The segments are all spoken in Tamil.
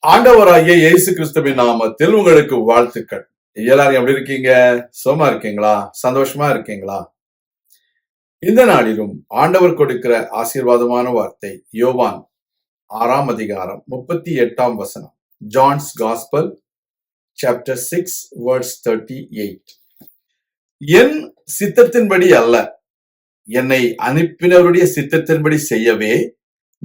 ஆண்டவராகிய இயேசு கிறிஸ்துவின் நாமத்தில் உங்களுக்கு வாழ்த்துக்கள். எல்லாரும் எப்படி இருக்கீங்க? சுகமா இருக்கீங்களா? சந்தோஷமா இருக்கீங்களா? இந்த நாளிலும் ஆண்டவர் கொடுக்கிற ஆசீர்வாதமான வார்த்தை யோவான் 6ஆம் அதிகாரம் 38ஆம் வசனம். John's gospel chapter 6 verse 38. என் சித்தத்தின்படி அல்ல, என்னை அனுப்பினவருடைய சித்தத்தின்படி செய்யவே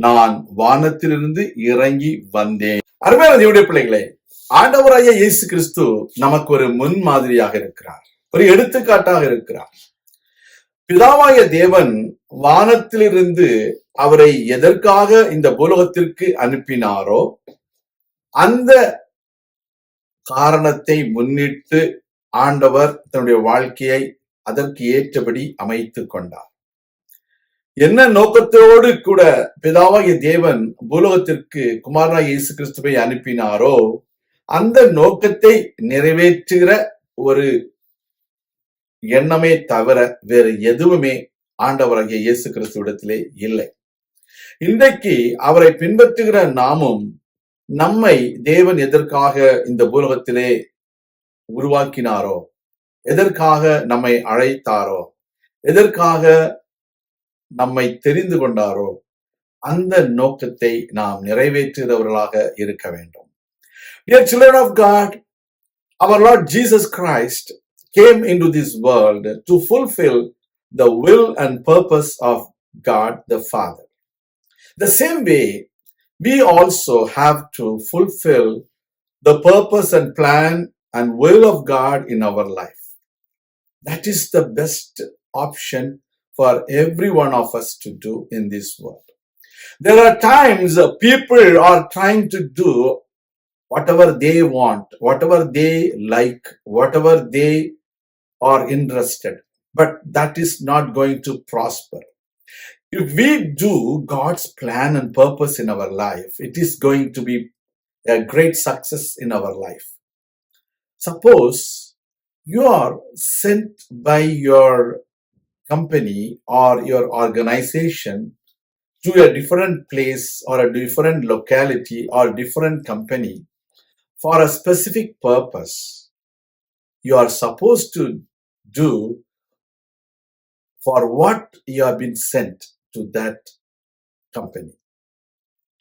நான் வானத்திலிருந்து இறங்கி வந்தேன். அருமையான தேவனுடைய பிள்ளைகளே, ஆண்டவராகிய இயேசு கிறிஸ்து நமக்கு ஒரு முன்மாதிரியாக இருக்கிறார், ஒரு எடுத்துக்காட்டாக இருக்கிறார். பிதாவாகிய தேவன் வானத்திலிருந்து அவரை எதற்காக இந்த பூலோகத்திற்கு அனுப்பினாரோ அந்த காரணத்தை முன்னிட்டு ஆண்டவர் தன்னுடைய வாழ்க்கையை அதற்கு ஏற்றபடி அமைத்துக் கொண்டார். என்ன நோக்கத்தோடு கூட பிதாவாகிய தேவன் பூலோகத்திற்கு குமாரனாகிய இயேசு கிறிஸ்துவை அனுப்பினாரோ அந்த நோக்கத்தை நிறைவேற்றுகிற ஒரு எண்ணமே தவிர வேறு எதுவுமே ஆண்டவராகிய இயேசு கிறிஸ்துவிடத்திலே இல்லை. இன்றைக்கு அவரை பின்பற்றுகிற நாமும் நம்மை தேவன் எதற்காக இந்த பூலோகத்திலே உருவாக்கினாரோ, எதற்காக நம்மை அழைத்தாரோ, எதற்காக நம்மை தெரிந்து கொண்டாரோ அந்த நோக்கத்தை நாம் நிறைவேற்றுகிறவர்களாக இருக்க வேண்டும். Dear children of God, our Lord Jesus Christ came into this world to fulfill the will and purpose of God the Father. The same way, we also have to fulfill the purpose and plan and will of God in our life. That is the best option for every one of us to do in this world. There are times people are trying to do whatever they want, whatever they like, whatever they are interested, but that is not going to prosper. If we do God's plan and purpose in our life, it is going to be a great success in our life. Suppose you are sent by your company or your organization to a different place or a different locality or different company for a specific purpose. You are supposed to do for what you have been sent to that company.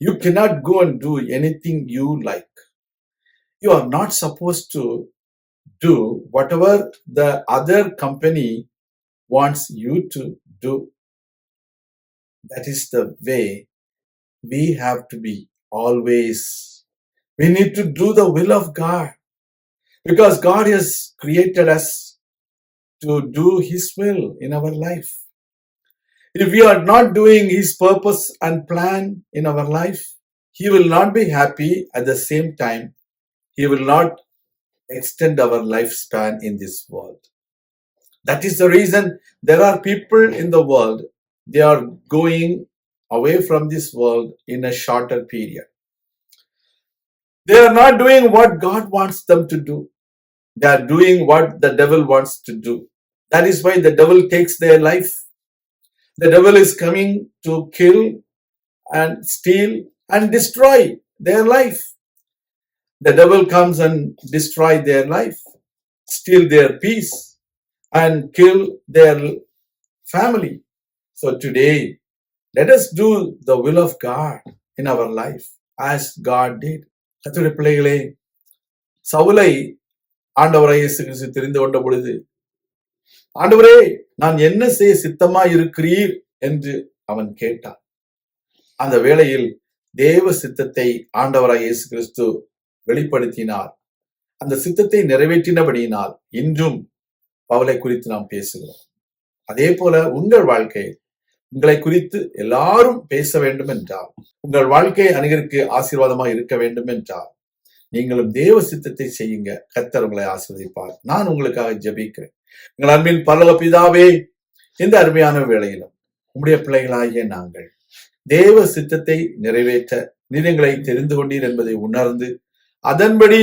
You cannot go and do anything you like. You are not supposed to do whatever the other company wants you to do. That is the way we have to be always. We need to do the will of God because God has created us to do His will in our life. If we are not doing His purpose and plan in our life, He will not be happy. At the same time, He will not extend our lifespan in this world. That is the reason there are people in the world, they are going away from this world in a shorter period. They are not doing what God wants them to do. They are doing what the devil wants to do. That is why the devil takes their life. The devil is coming to kill and steal and destroy their life. The devil comes and destroy their life, steal their peace, and kill their family. So today, let us do the will of God in our life as God did. கர்த்தருடைய பிள்ளைகளே, சவுலை ஆண்டவராகிய இயேசு கிறிஸ்து தெரிந்து கொண்ட பொழுது, ஆண்டவரே, நான் என்ன செய்ய சித்தமா இருக்கிறீர் என்று அவன் கேட்டான். அந்த வேளையில் தேவ சித்தத்தை ஆண்டவராகிய இயேசு கிறிஸ்து வெளிப்படுத்தினார். அந்த சித்தத்தை நிறைவேற்றினபடியினால் இன்றும் பவுலை குறித்து நாம் பேசுகிறோம். அதே போல உங்கள் வாழ்க்கை, உங்களை குறித்து எல்லாரும் பேச வேண்டும் என்றால், உங்கள் வாழ்க்கை அநேகருக்கு ஆசீர்வாதமாக இருக்க வேண்டும் என்றால், நீங்களும் தேவ சித்தத்தை செய்யுங்க. கர்த்தர் உங்களை ஆசீர்வதிப்பார். நான் உங்களுக்காக ஜெபிக்கிறேன். எங்கள் அன்பின் பரலோக பிதாவே, இந்த அருமையான வேளையிலும் உம்முடைய பிள்ளைகளாகிய நாங்கள் தேவ சித்தத்தை நிறைவேற்ற நீர் எங்களை தெரிந்து கொண்டீர் என்பதை உணர்ந்து அதன்படி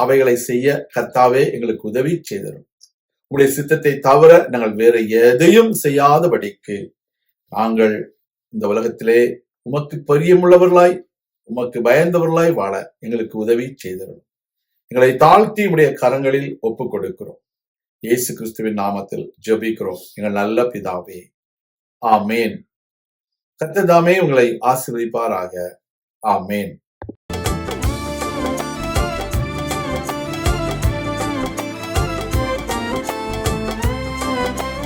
அவைகளை செய்ய கர்த்தாவே எங்களுக்கு உதவி செய்தரும். உங்களுடைய சித்தத்தை தவிர நாங்கள் வேற எதையும் செய்யாதபடிக்கு நாங்கள் இந்த உலகத்திலே உமக்கு பிரியமுள்ளவர்களாய் உமக்கு பயந்தவர்களாய் வாழ எங்களுக்கு உதவி செய்தரும். எங்களை தாழ்த்தி உடைய கரங்களில் ஒப்புக் கொடுக்கிறோம். இயேசு கிறிஸ்துவின் நாமத்தில் ஜெபிக்கிறோம் எங்கள் நல்ல பிதாவே, ஆமேன். கர்த்தர் தாமே உங்களை ஆசீர்வதிப்பாராக. ஆமேன்.